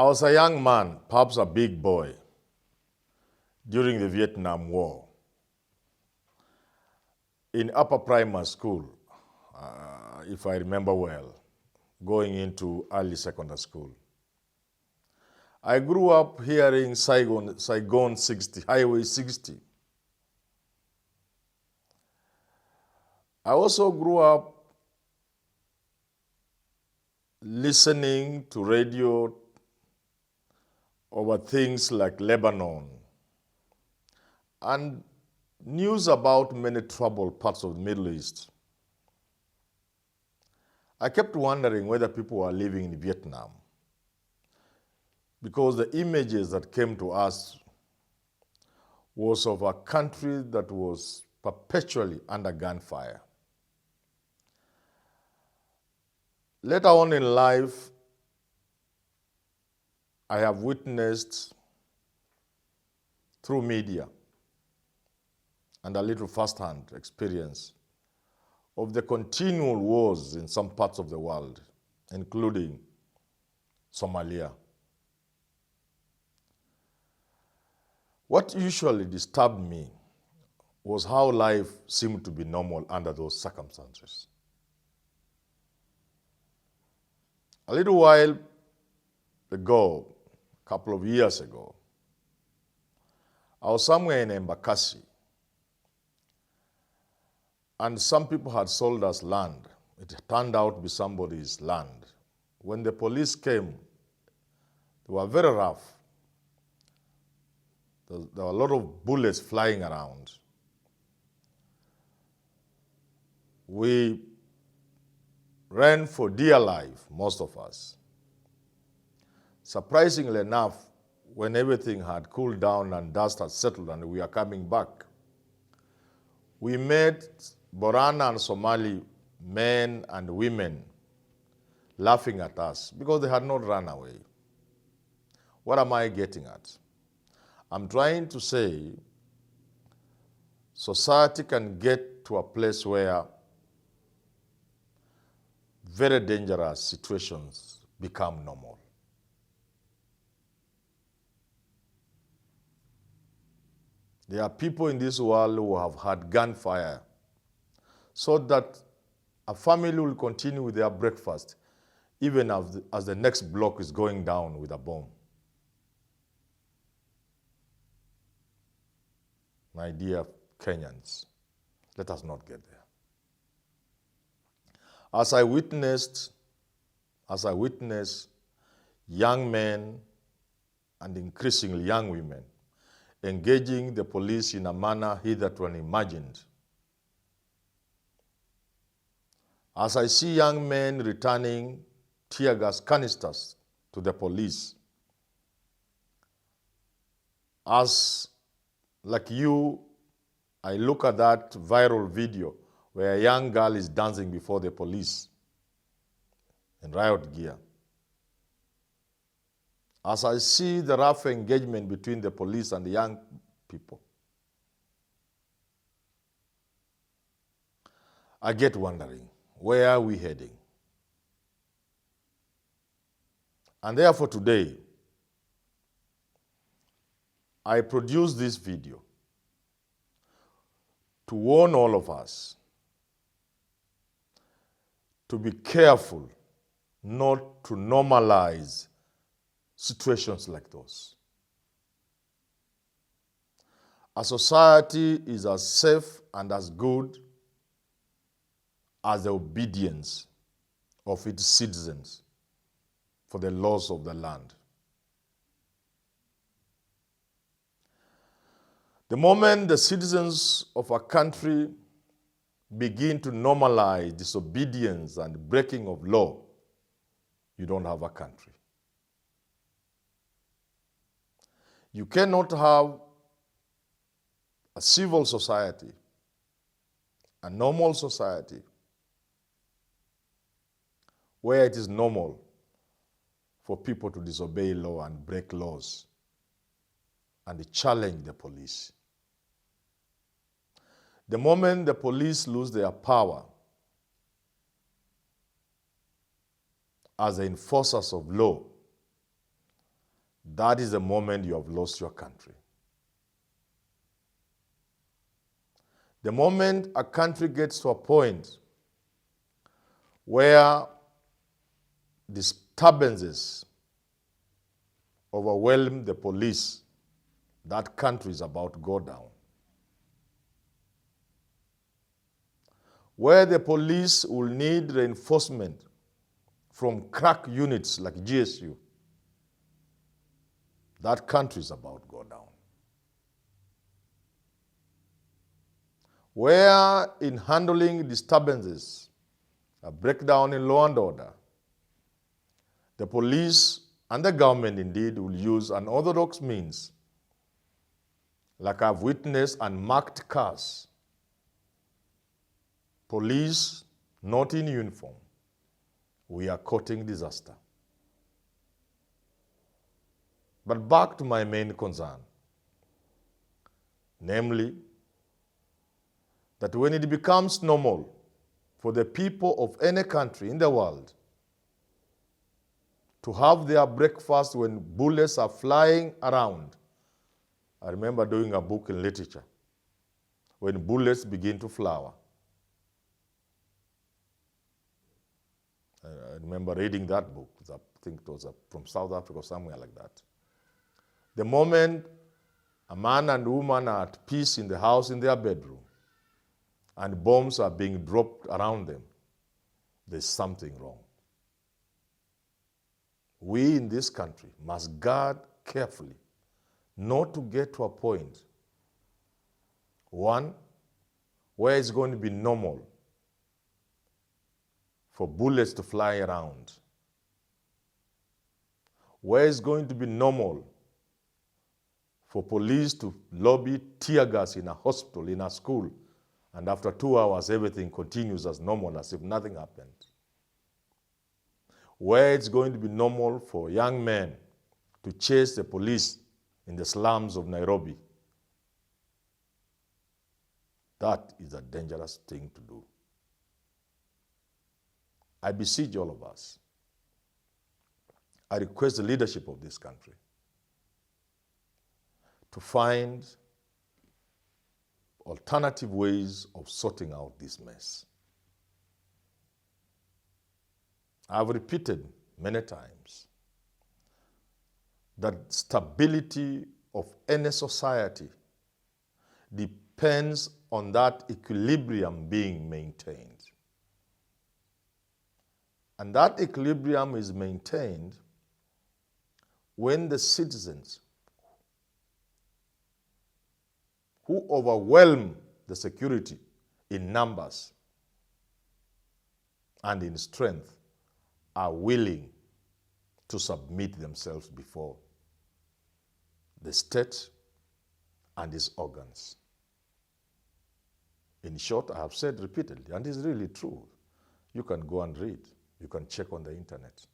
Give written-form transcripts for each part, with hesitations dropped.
I was a young man, perhaps a big boy, during the Vietnam War. In upper primary school, if I remember well, going into early secondary school. I grew up hearing Saigon 60, Highway 60. I also grew up listening to radio over things like Lebanon and news about many troubled parts of the Middle East. I kept wondering whether people were living in Vietnam because the images that came to us was of a country that was perpetually under gunfire. Later on in life, I have witnessed through media and a little first-hand experience of the continual wars in some parts of the world, including Somalia. What usually disturbed me was how life seemed to be normal under those circumstances. A little while ago, a couple of years ago, I was somewhere in Embakasi, and some people had sold us land. It turned out to be somebody's land. When the police came, they were very rough. There were a lot of bullets flying around. We ran for dear life, most of us. Surprisingly enough, when everything had cooled down and dust had settled and we are coming back, we met Borana and Somali men and women laughing at us because they had not run away. What am I getting at? I'm trying to say society can get to a place where very dangerous situations become normal. There are people in this world who have had gunfire so that a family will continue with their breakfast even as the next block is going down with a bomb. My dear Kenyans, let us not get there. As I witness young men and increasingly young women engaging the police in a manner hitherto unimagined, as I see young men returning tear gas canisters to the police, as like you, I look at that viral video where a young girl is dancing before the police in riot gear. As I see the rough engagement between the police and the young people, I get wondering, where are we heading? And therefore today, I produce this video to warn all of us to be careful not to normalize situations like those. A society is as safe and as good as the obedience of its citizens for the laws of the land. The moment the citizens of a country begin to normalize disobedience and breaking of law, you don't have a country. You cannot have a civil society, a normal society, where it is normal for people to disobey law and break laws and challenge the police. The moment the police lose their power as the enforcers of law, that is the moment you have lost your country. The moment a country gets to a point where disturbances overwhelm the police, that country is about to go down. Where the police will need reinforcement from crack units like GSU, that country is about to go down. Where in handling disturbances, a breakdown in law and order, the police and the government indeed will use unorthodox means, like I've witnessed, unmarked cars, police not in uniform. We are courting disaster. But back to my main concern, namely, that when it becomes normal for the people of any country in the world to have their breakfast when bullets are flying around. I remember doing a book in literature, when bullets begin to flower. I remember reading that book. I think it was from South Africa or somewhere like that. The moment a man and woman are at peace in the house, in their bedroom, and bombs are being dropped around them, there's something wrong. We in this country must guard carefully not to get to a point, one, where it's going to be normal for bullets to fly around, where it's going to be normal for police to lobby tear gas in a hospital, in a school, and after 2 hours, everything continues as normal, as if nothing happened. Where it's going to be normal for young men to chase the police in the slums of Nairobi. That is a dangerous thing to do. I beseech all of us. I request the leadership of this country to find alternative ways of sorting out this mess. I've repeated many times that stability of any society depends on that equilibrium being maintained. And that equilibrium is maintained when the citizens who overwhelm the security in numbers and in strength are willing to submit themselves before the state and its organs. In short, I have said repeatedly, and it's really true. You can go and read. You can check on the internet.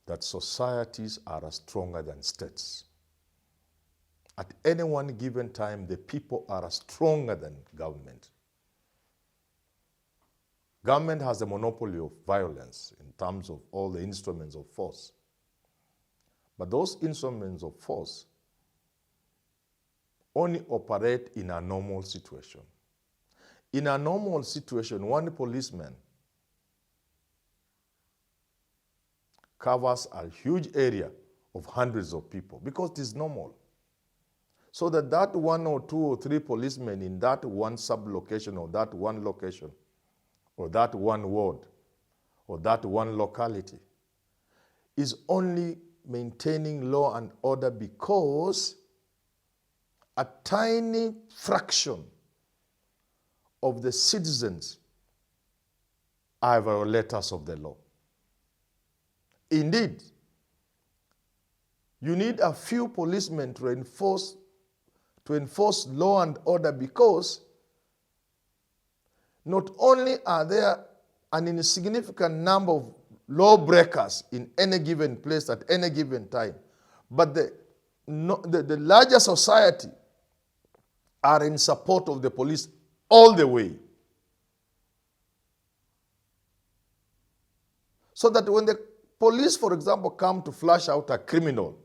That societies are stronger than states. At any one given time, the people are stronger than government. Government has a monopoly of violence in terms of all the instruments of force. But those instruments of force only operate in a normal situation. In a normal situation, one policeman covers a huge area of hundreds of people because it is normal. So that one or two or three policemen in that one sub-location or that one location or that one ward or that one locality is only maintaining law and order because a tiny fraction of the citizens are violators of the law. Indeed, you need a few policemen to enforce law and order because not only are there an insignificant number of lawbreakers in any given place at any given time, but the larger society are in support of the police all the way. So that when the police, for example, come to flush out a criminal,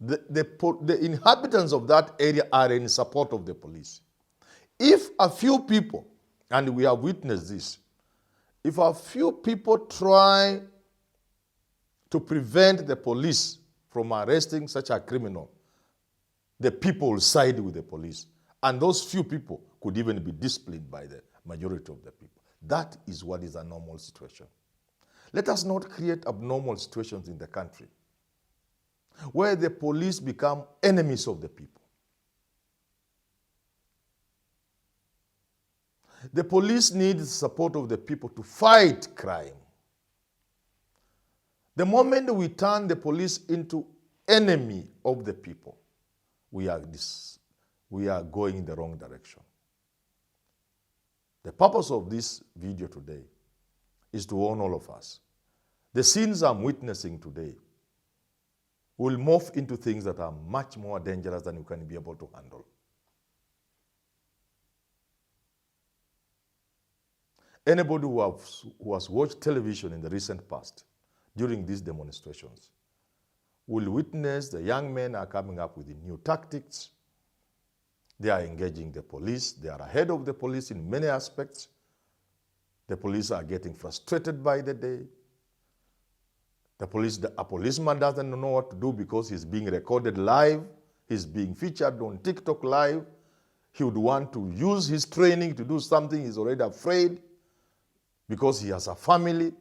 the inhabitants of that area are in support of the police. If a few people, and we have witnessed this, if a few people try to prevent the police from arresting such a criminal, the people will side with the police. And those few people could even be disciplined by the majority of the people. That is what is a normal situation. Let us not create abnormal situations in the country where the police become enemies of the people. The police needs the support of the people to fight crime. The moment we turn the police into enemy of the people, we are going in the wrong direction. The purpose of this video today is to warn all of us. The scenes I'm witnessing today will morph into things that are much more dangerous than you can be able to handle. Anybody who has watched television in the recent past during these demonstrations will witness the young men are coming up with new tactics. They are engaging the police. They are ahead of the police in many aspects. The police are getting frustrated by the day. A policeman doesn't know what to do because he's being recorded live. He's being featured on TikTok live. He would want to use his training to do something. He's already afraid because he has a family.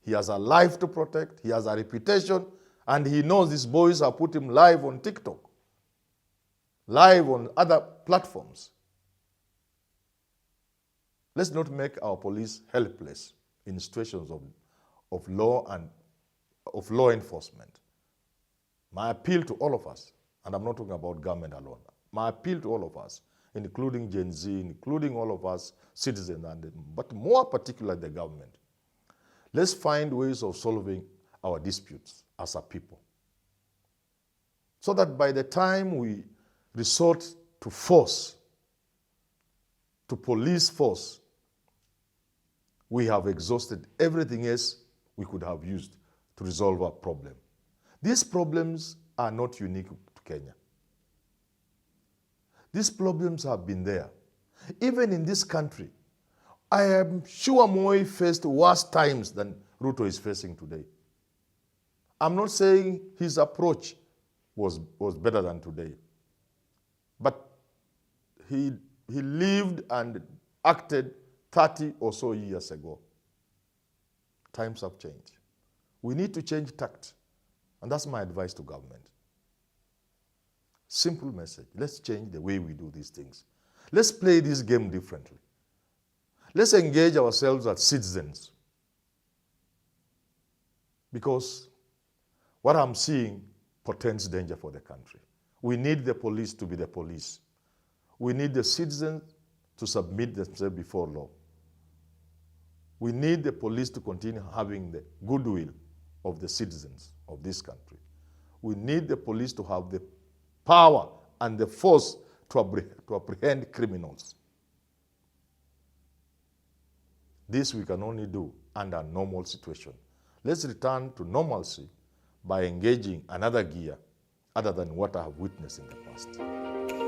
He has a life to protect. He has a reputation. And he knows these boys have put him live on TikTok, live on other platforms. Let's not make our police helpless in situations of law enforcement. My appeal to all of us, and I'm not talking about government alone, my appeal to all of us, including Gen Z, including all of us citizens, but more particularly the government, let's find ways of solving our disputes as a people, so that by the time we resort to force, to police force, we have exhausted everything else we could have used to resolve our problem. These problems are not unique to Kenya. These problems have been there. Even in this country, I am sure Moi faced worse times than Ruto is facing today. I'm not saying his approach was better than today, but he lived and acted 30 or so years ago. Times have changed. We need to change tact, and that's my advice to government. Simple message. Let's change the way we do these things. Let's play this game differently. Let's engage ourselves as citizens, because what I'm seeing portends danger for the country. We need the police to be the police. We need the citizens to submit themselves before law. We need the police to continue having the goodwill of the citizens of this country. We need the police to have the power and the force to apprehend criminals. This we can only do under a normal situation. Let's return to normalcy by engaging another gear other than what I have witnessed in the past.